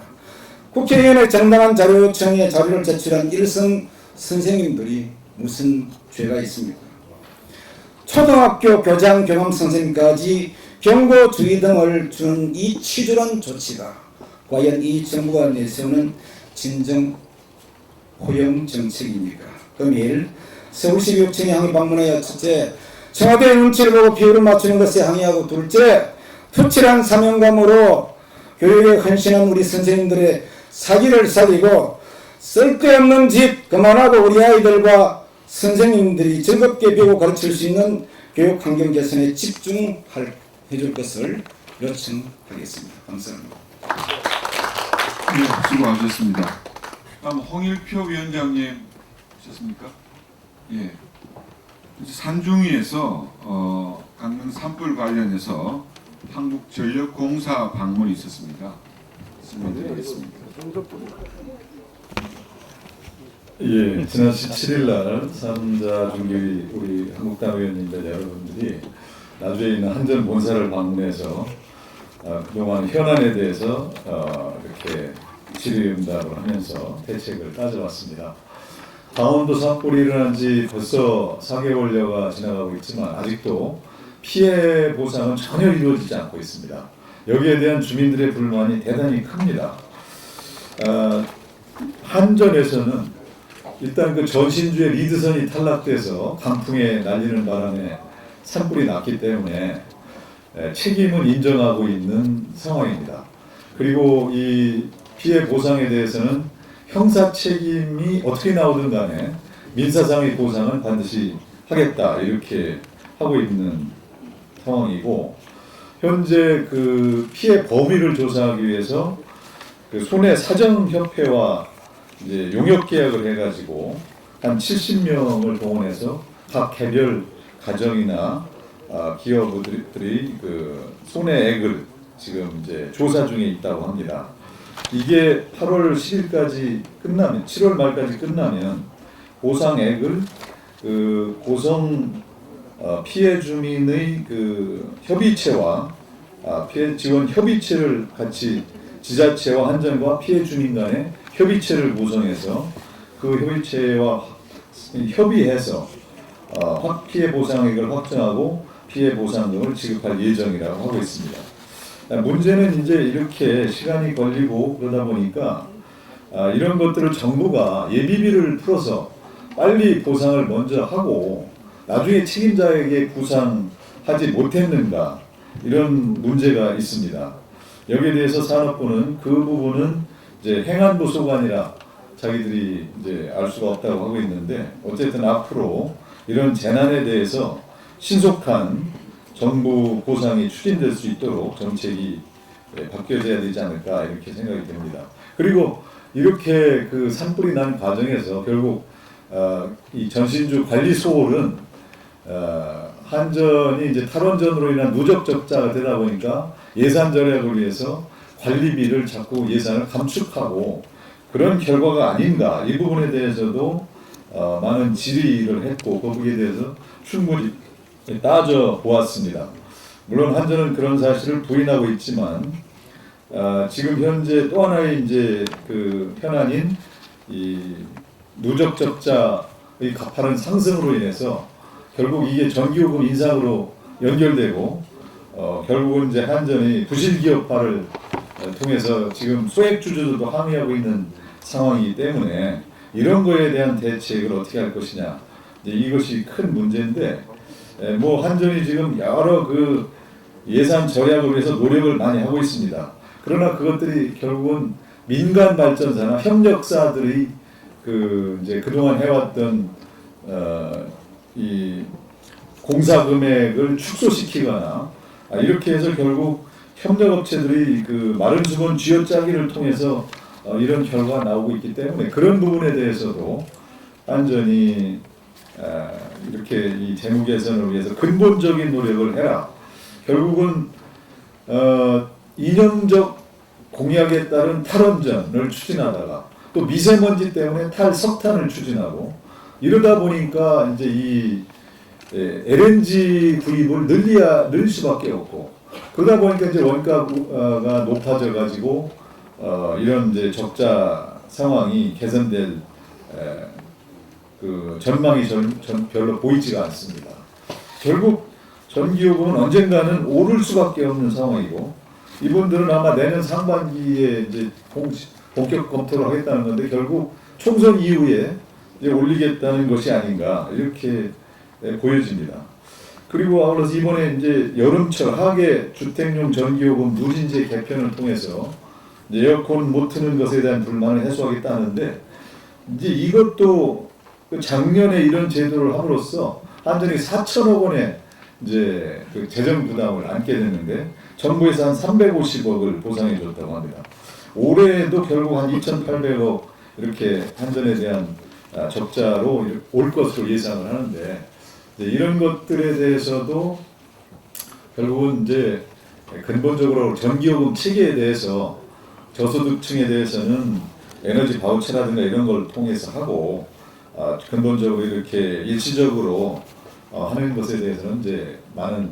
국회의원의 정당한 자료 요청에 자료를 제출한 일선 선생님들이 무슨 죄가 있습니까? 초등학교 교장, 교감 선생님까지 경고, 주의 등을 주는 이 치졸한 조치가 과연 이 정부가 내세우는 진정 포용 정책입니까? 금일 서울시 교육청에 항의 방문하여 첫째, 청와대의 눈치를 보고 비율을 맞추는 것에 항의하고, 둘째, 투칠한 사명감으로 교육에 헌신한 우리 선생님들의 사기를 살리고 쓸데없는 짓 그만하고 우리 아이들과 선생님들이 즐겁게 배우고 가르칠 수 있는 교육 환경 개선에 집중해줄 것을 요청하겠습니다. 감사합니다. 네, 수고하셨습니다. 다음 홍일표 위원장님 오셨습니까? 예. 산중위에서 강릉 산불 관련해서 한국전력공사 방문이 있었습니다. 설명드리겠습니다. 예, 지난 17일 날 삼자 중기 우리 한국당 의원님들 여러분들이 나주에 있는 한전 본사를 방문해서 그동안 현안에 대해서 이렇게 질의응답을 하면서 대책을 따져왔습니다. 강원도 산불이 일어난 지 벌써 4개월여가 지나가고 있지만 아직도 피해 보상은 전혀 이루어지지 않고 있습니다. 여기에 대한 주민들의 불만이 대단히 큽니다. 한전에서는 일단 그 전신주의 리드선이 탈락돼서 강풍에 날리는 바람에 산불이 났기 때문에 책임은 인정하고 있는 상황입니다. 그리고 이 피해 보상에 대해서는 형사 책임이 어떻게 나오든 간에 민사상의 보상은 반드시 하겠다 이렇게 하고 있는 상황이고, 현재 그 피해 범위를 조사하기 위해서 그 손해사정협회와 이제 용역 계약을 해가지고 한 70명을 동원해서 각 개별 가정이나 기업들이 그 손해액을 지금 이제 조사 중에 있다고 합니다. 이게 8월 10일까지 끝나면 7월 말까지 끝나면 보상액을 그 고성 피해 주민의 그 협의체와 피해 지원 협의체를 같이 지자체와 한전과 피해 주민 간의 협의체를 구성해서 그 협의체와 협의해서 피해 보상액을 확정하고 피해 보상금을 지급할 예정이라고 하고 있습니다. 문제는 이제 이렇게 시간이 걸리고 그러다 보니까 이런 것들을 정부가 예비비를 풀어서 빨리 보상을 먼저 하고 나중에 책임자에게 구상하지 못했는가 이런 문제가 있습니다. 여기에 대해서 산업부는 그 부분은 이제 행안부 소관이라 자기들이 이제 알 수가 없다고 하고 있는데 어쨌든 앞으로 이런 재난에 대해서 신속한 정부 보상이 추진될 수 있도록 정책이 바뀌어져야 되지 않을까 이렇게 생각이 됩니다. 그리고 이렇게 그 산불이 난 과정에서 결국 이 전신주 관리 소홀은 한전이 이제 탈원전으로 인한 누적 적자가 되다 보니까 예산 절약을 위해서 관리비를 자꾸 예산을 감축하고 그런 결과가 아닌가 이 부분에 대해서도 많은 질의를 했고 거기에 대해서 충분히 따져 보았습니다. 물론 한전은 그런 사실을 부인하고 있지만 지금 현재 또 하나의 이제 그 현안인 이 누적 적자의 가파른 상승으로 인해서 결국 이게 전기요금 인상으로 연결되고 결국은 이제 한전이 부실기업화를 통해서 지금 소액주주들도 항의하고 있는 상황이기 때문에 이런 거에 대한 대책을 어떻게 할 것이냐 이것이 큰 문제인데 뭐 한전이 지금 여러 그 예산 절약을 위해서 노력을 많이 하고 있습니다. 그러나 그것들이 결국은 민간 발전사나 협력사들이 그 이제 그동안 해왔던 이 공사 금액을 축소시키거나 이렇게 해서 결국 협력업체들이 그 마른 수건 쥐어짜기를 통해서 이런 결과가 나오고 있기 때문에 그런 부분에 대해서도 한전이 이렇게 이 재무 개선을 위해서 근본적인 노력을 해라. 결국은 이념적 공약에 따른 탈원전을 추진하다가 또 미세먼지 때문에 탈석탄을 추진하고 이러다 보니까 이제 이 LNG 구입을 늘 수밖에 없고 그러다 보니까 이제 원가가 높아져 가지고 이런 이제 적자 상황이 개선될 그 전망이 별로 보이지가 않습니다. 결국 전기요금은 언젠가는 오를 수밖에 없는 상황이고 이분들은 아마 내년 상반기에 이제 본격 검토를 하겠다는 건데 결국 총선 이후에 이제 올리겠다는 것이 아닌가 이렇게 보여집니다. 그리고 아울러서 이번에 이제 여름철 하계 주택용 전기요금 누진제 개편을 통해서 이제 에어컨 못 트는 것에 대한 불만을 해소하겠다는데 이제 이것도 작년에 이런 제도를 함으로써 한전이 4천억 원의 이제 그 재정 부담을 안게 됐는데 정부에서 한 350억을 보상해 줬다고 합니다. 올해도 결국 한 2,800억 이렇게 한전에 대한 적자로 올 것으로 예상을 하는데 이런 것들에 대해서도 결국은 이제 근본적으로 전기요금 체계에 대해서 저소득층에 대해서는 에너지 바우처라든가 이런 걸 통해서 하고 근본적으로 이렇게 일시적으로 하는 것에 대해서는 이제 많은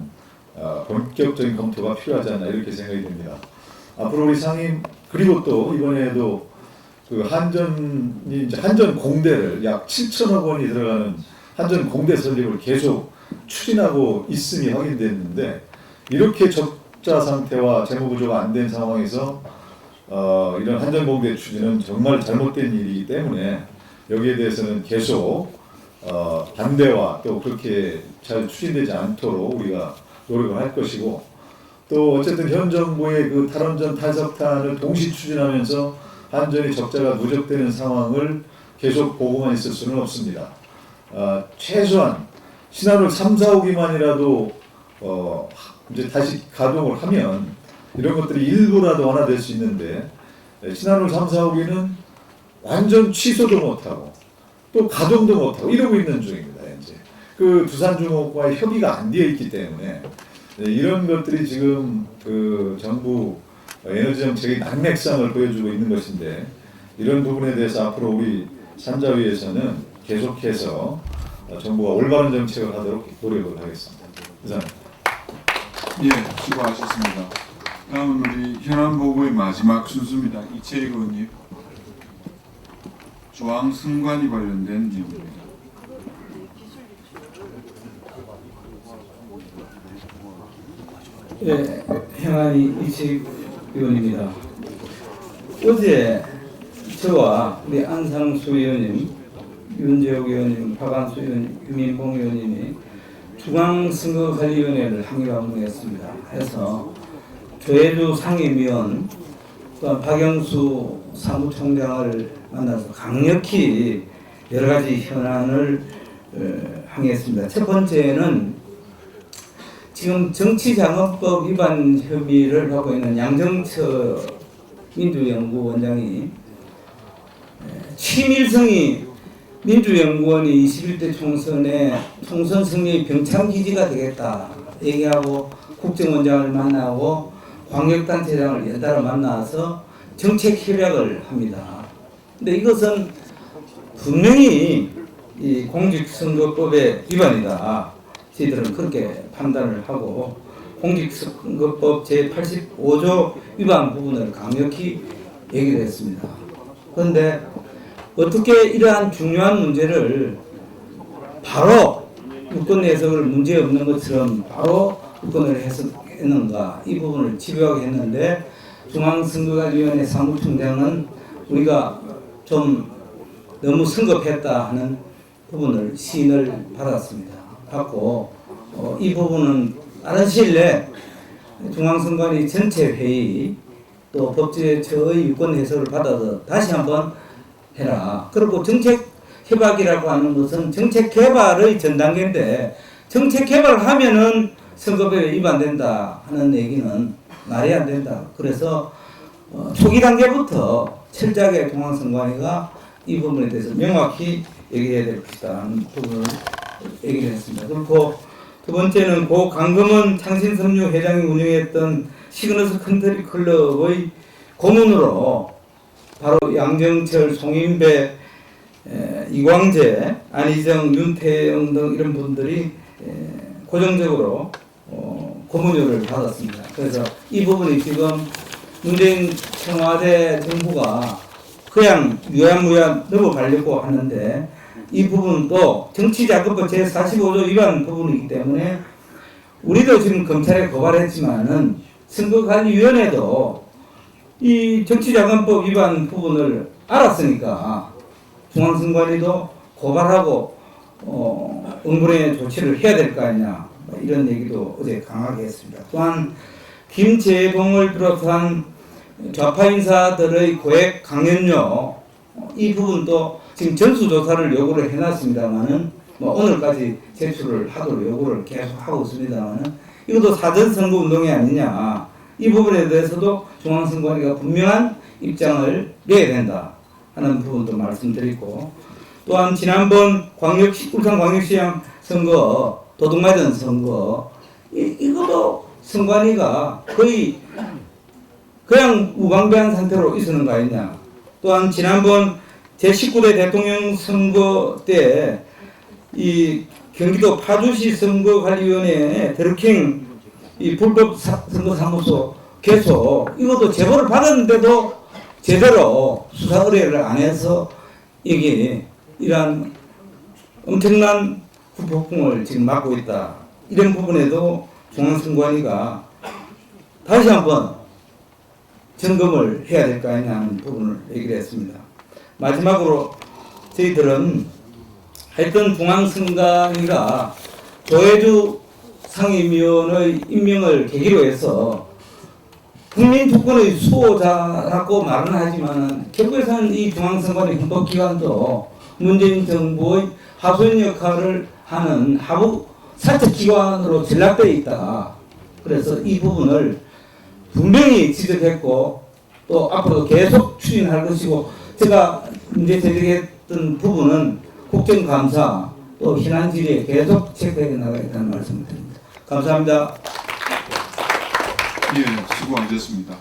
본격적인 검토가 필요하지 않나 이렇게 생각이 됩니다. 앞으로 우리 상임 그리고 또 이번에도 그 한전이 이제 한전 공대를 약 7천억 원이 들어가는 한전 공대 설립을 계속 추진하고 있음이 확인됐는데 이렇게 적자 상태와 재무 구조가 안 된 상황에서 이런 한전 공대 추진은 정말 잘못된 일이기 때문에 여기에 대해서는 계속 반대와 또 그렇게 잘 추진되지 않도록 우리가 노력을 할 것이고 또 어쨌든 현 정부의 그 탈원전 탈석탄을 동시 추진하면서 한전이 적자가 누적되는 상황을 계속 보고만 있을 수는 없습니다. 최소한 신한울 3, 4호기만이라도 이제 다시 가동을 하면 이런 것들이 일부라도 하나 될 수 있는데 신한울 3, 4호기는 완전 취소도 못하고 또 가동도 못하고 이러고 있는 중입니다. 이제 그 두산중공업과의 협의가 안 되어 있기 때문에 이런 것들이 지금 그 정부 에너지 정책의 난맥상을 보여주고 있는 것인데 이런 부분에 대해서 앞으로 우리 산자위에서는 계속해서 정부가 올바른 정책을 하도록 노력을 하겠습니다. 이상입니다. 예, 수고하셨습니다. 다음은 우리 현안보고의 마지막 순서입니다. 이채익 의원님. 조항승관이 관련된 내용입니다. 예, 행안위 이채익 의원입니다. 어제 저와 우리 안상수 의원님, 윤재욱 의원님, 박안수 의원님, 유민봉 의원님이 중앙선거관리위원회를 항의방문했습니다. 해서 조혜주 상임위원, 또한 박영수 사무총장을 만나서 강력히 여러 가지 현안을 항의했습니다. 첫 번째는 지금 정치자금법 위반 혐의를 받고 있는 양정철 민주연구원장이 취밀성이 민주연구원이 21대 총선에 총선 승리의 병참기지가 되겠다 얘기하고 국정원장을 만나고 광역단체장을 연달아 만나서 정책 협약을 합니다. 근데 이것은 분명히 이 공직선거법의 위반이다. 저희들은 그렇게 판단을 하고 공직선거법 제85조 위반 부분을 강력히 얘기를 했습니다. 그런데 어떻게 이러한 중요한 문제를 바로 유권 해석을 문제없는 것처럼 바로 유권을 해석했는가 이 부분을 집요하게 했는데 중앙선거관리위원회 사무총장은 우리가 좀 너무 성급했다 하는 부분을 시인을 받았습니다. 받고 이 부분은 다른 시일 내에 중앙선관위 전체 회의 또 법제처의 유권 해석을 받아서 다시 한번 해라. 그리고 정책 협약이라고 하는 것은 정책 개발의 전 단계인데 정책 개발을 하면은 선거법에 위반된다 하는 얘기는 말이 안 된다. 그래서 초기 단계부터 철저하게 중앙선관위가 이 부분에 대해서 명확히 얘기해야 될 것이다 하는 부분을 얘기를 했습니다. 그리고 두 번째는 고 강금원 창신섬유 회장이 운영했던 시그너스 컨트리 클럽의 고문으로 바로 양정철, 송인배, 이광재, 안희정, 윤태영 등 이런 분들이 고정적으로 고문료를 받았습니다. 그래서 이 부분이 지금 문재인 청와대 정부가 그냥 유야무야 넘어가려고 하는데 이 부분도 정치자금법 제45조 위반 부분이기 때문에 우리도 지금 검찰에 고발했지만은 선거관리위원회도 이 정치자금법 위반 부분을 알았으니까 중앙선관위도 고발하고 응분의 조치를 해야 될 거 아니냐 이런 얘기도 어제 강하게 했습니다. 또한 김재봉을 비롯한 좌파 인사들의 고액 강연료 이 부분도 지금 전수조사를 요구를 해놨습니다만은 오늘까지 제출을 하도록 요구를 계속 하고 있습니다만은 이것도 사전선거 운동이 아니냐 이 부분에 대해서도 중앙선관위가 분명한 입장을 내야 된다 하는 부분도 말씀드리고 또한 지난번 울산광역시장 선거 도둑맞은 선거 이것도 선관위가 거의 그냥 무방비한 상태로 있었는 거 아니냐. 또한 지난번 제19대 대통령 선거 때 이 경기도 파주시 선거관리위원회에 드루킹 이 불법 선거사무소 개소 이것도 제보를 받았는데도 제대로 수사 의뢰를 안 해서 이게 이러한 엄청난 후폭풍을 지금 맞고 있다. 이런 부분에도 중앙선관위가 다시 한번 점검을 해야 될 거 아니냐는 부분을 얘기를 했습니다. 마지막으로 저희들은 하여튼 중앙선관위가 조혜주 상임위원의 임명을 계기로 해서 국민 주권의 수호자라고 말은 하지만 결국에서는 이 중앙선관위 헌법기관도 문재인 정부의 하수인 역할을 하는 하부 사측기관으로 전락되어 있다. 그래서 이 부분을 분명히 지적했고 또 앞으로 계속 추진할 것이고 제가 문제 제기했던 부분은 국정감사 또 현안질의에 계속 체크해 나가겠다는 말씀을 드립니다. 감사합니다. 예, 수고하셨습니다.